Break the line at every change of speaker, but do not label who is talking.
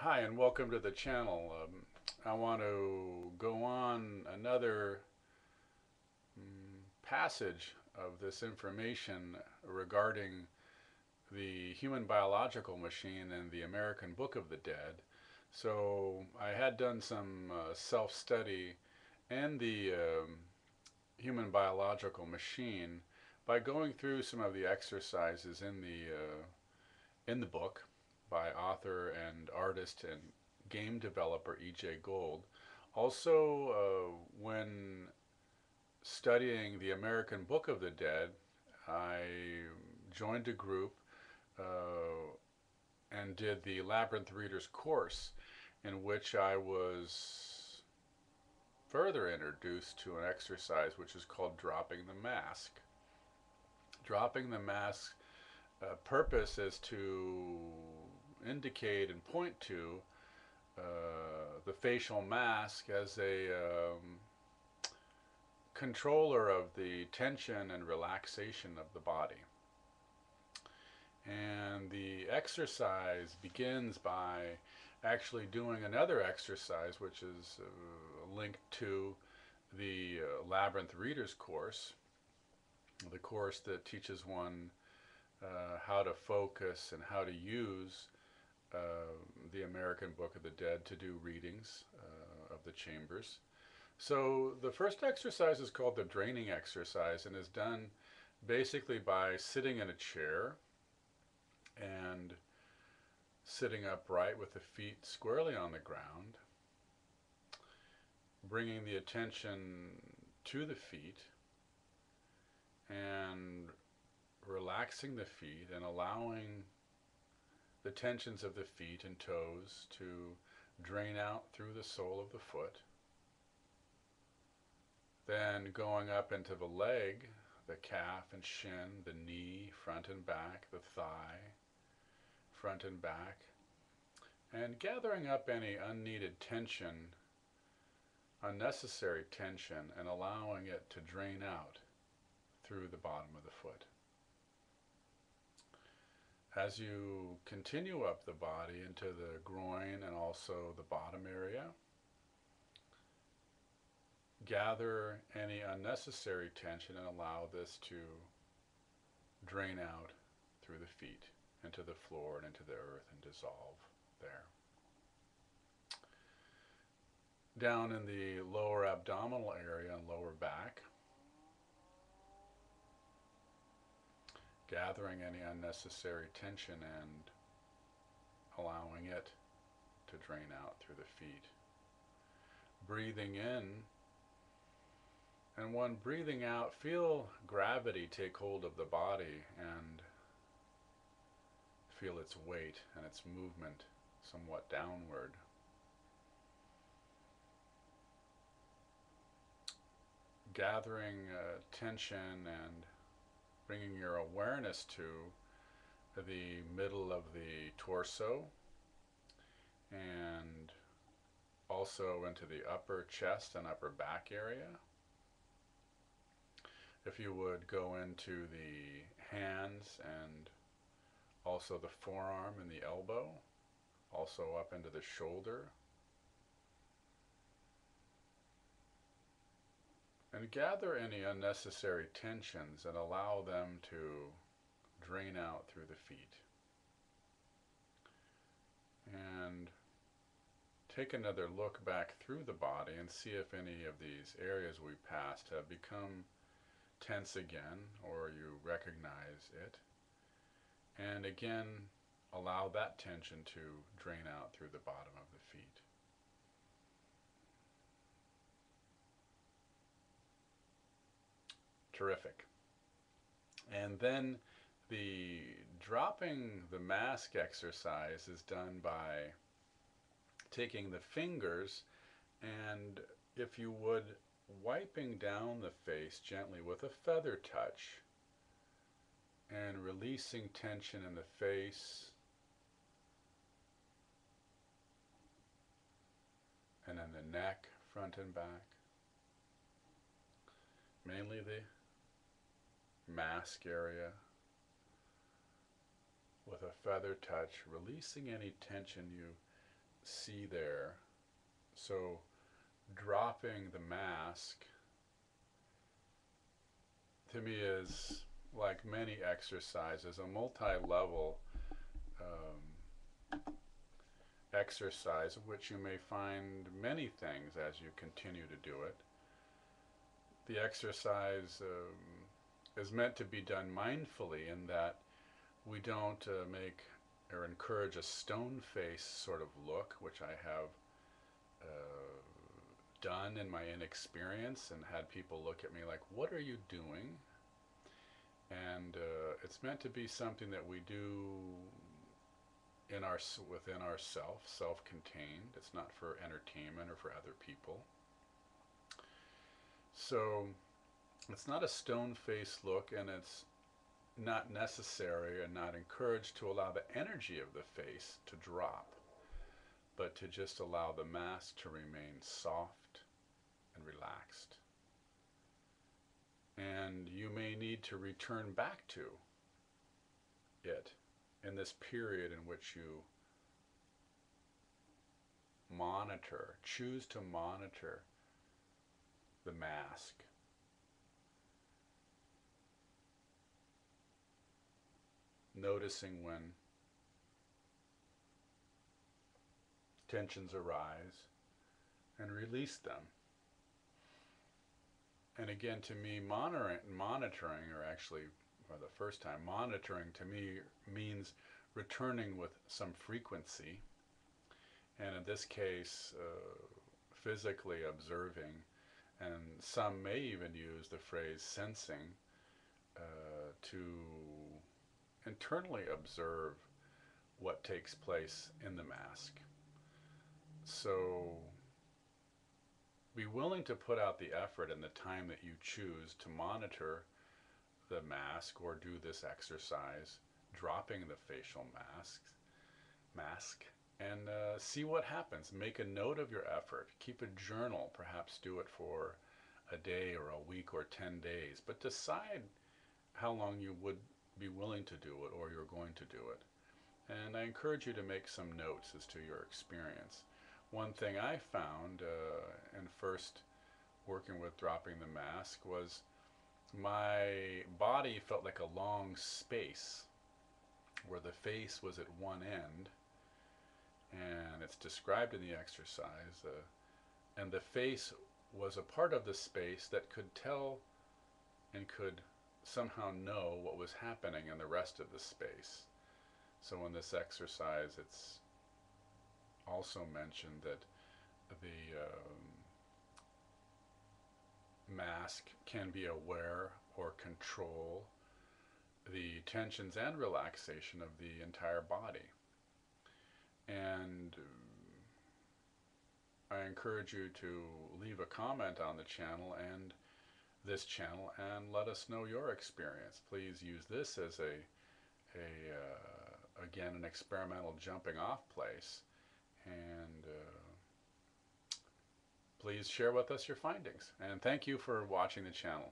Hi, and welcome to the channel. I want to go on another passage of this information regarding the human biological machine and the American Book of the Dead. So I had done some self-study and the human biological machine by going through some of the exercises in the book by author and artist and game developer EJGold. Also, when studying the American Book of the Dead, I joined a group and did the Labyrinth Readers course, in which I was further introduced to an exercise which is called dropping the mask. Dropping the mask purpose is to indicate and point to the facial mask as a controller of the tension and relaxation of the body. And the exercise begins by actually doing another exercise, which is linked to the Labyrinth Readers course, the course that teaches one how to focus and how to use the American Book of the Dead to do readings of the chambers. So the first exercise is called the draining exercise and is done basically by sitting in a chair and sitting upright with the feet squarely on the ground, bringing the attention to the feet and relaxing the feet and allowing the tensions of the feet and toes to drain out through the sole of the foot. Then going up into the leg, the calf and shin, the knee, front and back, the thigh, front and back, and gathering up any unneeded tension, unnecessary tension, and allowing it to drain out through the bottom of the foot. As you continue up the body into the groin and also the bottom area, gather any unnecessary tension and allow this to drain out through the feet into the floor and into the earth and dissolve there. Down in the lower abdominal area and lower back, gathering any unnecessary tension and allowing it to drain out through the feet. Breathing in, and when breathing out, feel gravity take hold of the body and feel its weight and its movement somewhat downward. Gathering tension and bringing your awareness to the middle of the torso and also into the upper chest and upper back area. If you would go into the hands and also the forearm and the elbow, also up into the shoulder. And gather any unnecessary tensions and allow them to drain out through the feet. And take another look back through the body and see if any of these areas we passed have become tense again, or you recognize it. And again, allow that tension to drain out through the bottom of the feet. Terrific. And then the dropping the mask exercise is done by taking the fingers and, if you would, wiping down the face gently with a feather touch and releasing tension in the face and in the neck, front and back. Mainly the mask area with a feather touch, releasing any tension you see there. So dropping the mask to me is, like many exercises, a multi-level exercise of which you may find many things as you continue to do it. The exercise is meant to be done mindfully in that we don't make or encourage a stone face sort of look, which I have done in my inexperience and had people look at me like, what are you doing? And it's meant to be something that we do in within ourself, self-contained. It's not for entertainment or for other people. So it's not a stone-faced look, and it's not necessary and not encouraged to allow the energy of the face to drop, but to just allow the mask to remain soft and relaxed. And you may need to return back to it in this period in which you choose to monitor the mask. Noticing when tensions arise and release them. And again, to me, monitoring, or actually for the first time, monitoring to me means returning with some frequency, and in this case, physically observing, and some may even use the phrase sensing to internally observe what takes place in the mask. So be willing to put out the effort and the time that you choose to monitor the mask or do this exercise, dropping the facial mask, and see what happens. Make a note of your effort. Keep a journal. Perhaps do it for a day or a week or 10 days, but decide how long you would be willing to do it or you're going to do it. And I encourage you to make some notes as to your experience. One thing I found in first working with dropping the mask was my body felt like a long space where the face was at one end, and it's described in the exercise, and the face was a part of the space that could tell and could somehow know what was happening in the rest of the space. So in this exercise, it's also mentioned that the mask can be aware or control the tensions and relaxation of the entire body. And I encourage you to leave a comment on the channel and this channel and let us know your experience. Please use this as again, an experimental jumping off place, and please share with us your findings. And thank you for watching the channel.